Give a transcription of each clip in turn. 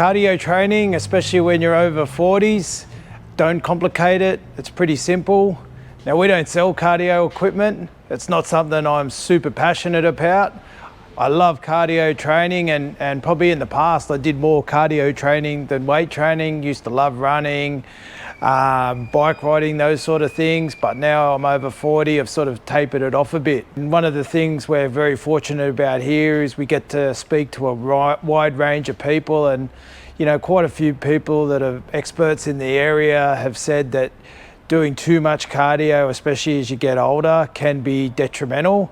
Cardio training, especially when you're over 40s, don't complicate it. It's pretty simple. Now, we don't sell cardio equipment. It's not something I'm super passionate about. I love cardio training, and probably in the past I did more cardio training than weight training. Used to love running, bike riding, those sort of things, but now I'm over 40, I've sort of tapered it off a bit. And one of the things we're very fortunate about here is we get to speak to a wide range of people, and quite a few people that are experts in the area have said that doing too much cardio, especially as you get older, can be detrimental.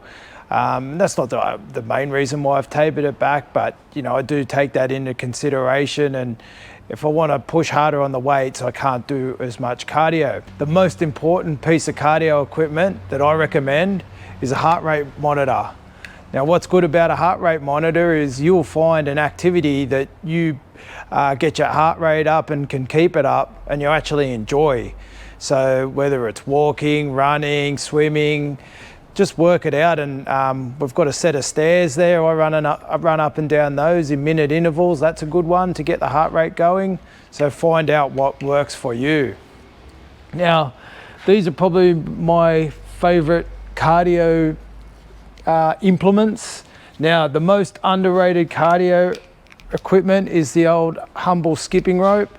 That's not the main reason why I've tapered it back, but I do take that into consideration, and if I want to push harder on the weights, I can't do as much cardio. The most important piece of cardio equipment that I recommend is a heart rate monitor. Now, what's good about a heart rate monitor is you'll find an activity that you get your heart rate up and can keep it up and you actually enjoy. So whether it's walking, running, swimming, just work it out. And we've got a set of stairs there. I run up and down those in minute intervals. That's a good one to get the heart rate going. So find out what works for you. Now, these are probably my favorite cardio implements. Now, the most underrated cardio equipment is the old Humble skipping rope.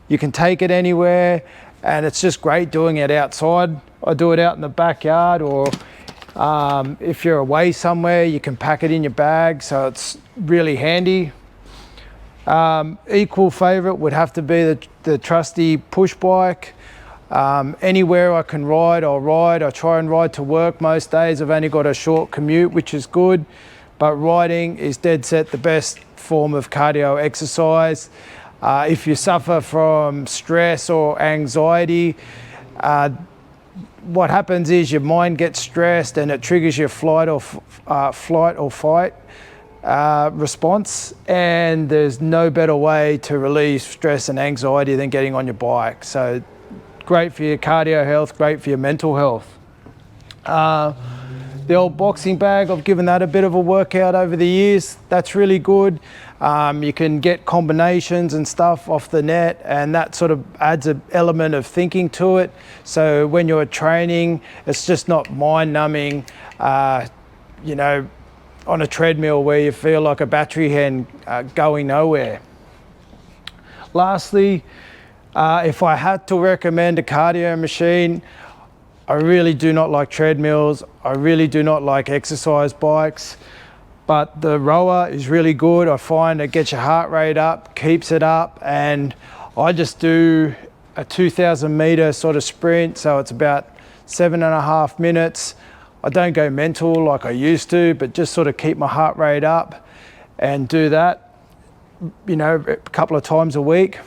You can take it anywhere, and it's just great doing it outside. I do it out in the backyard, or if you're away somewhere, you can pack it in your bag, so it's really handy. Equal favorite would have to be the trusty push bike. Anywhere I can ride, I'll ride. I try and ride to work most days. I've only got a short commute, which is good, but riding is dead set the best form of cardio exercise. If you suffer from stress or anxiety, what happens is your mind gets stressed and it triggers your flight or fight response, and there's no better way to relieve stress and anxiety than getting on your bike. So great for your cardio health, great for your mental health. The old boxing bag, I've given that a bit of a workout over the years. That's really good. You can get combinations and stuff off the net, and that sort of adds an element of thinking to it. So when you're training, it's just not mind-numbing, on a treadmill where you feel like a battery hen going nowhere. Lastly, if I had to recommend a cardio machine, I really do not like treadmills. I really do not like exercise bikes, but the rower is really good. I find it gets your heart rate up, keeps it up, and I just do a 2,000 meter sort of sprint, so it's about 7.5 minutes. I don't go mental like I used to, but just sort of keep my heart rate up and do that, a couple of times a week.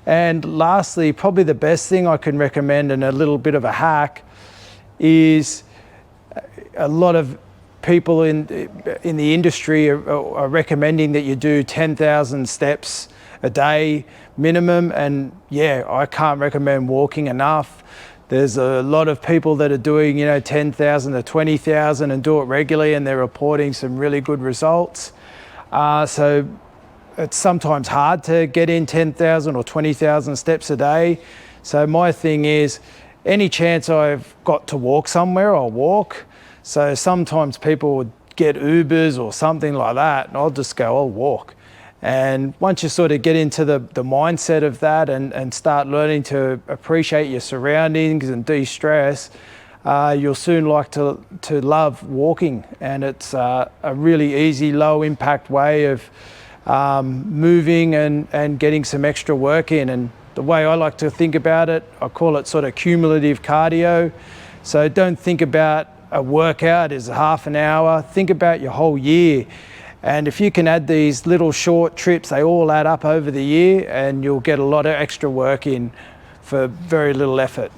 And lastly, probably the best thing I can recommend, and a little bit of a hack, is a lot of people in the industry are recommending that you do 10,000 steps a day minimum. And yeah, I can't recommend walking enough. There's a lot of people that are doing 10,000 to 20,000 and do it regularly, and they're reporting some really good results. So it's sometimes hard to get in 10,000 or 20,000 steps a day. So my thing is, any chance I've got to walk somewhere, I'll walk. So sometimes people would get Ubers or something like that, and I'll just go, I'll walk. And once you sort of get into the mindset of that and start learning to appreciate your surroundings and de-stress, you'll soon like to love walking. And it's a really easy, low impact way of moving and getting some extra work in. And the way I like to think about it, I call it sort of cumulative cardio. So don't think about a workout as half an hour, think about your whole year. And if you can add these little short trips, they all add up over the year, and you'll get a lot of extra work in for very little effort.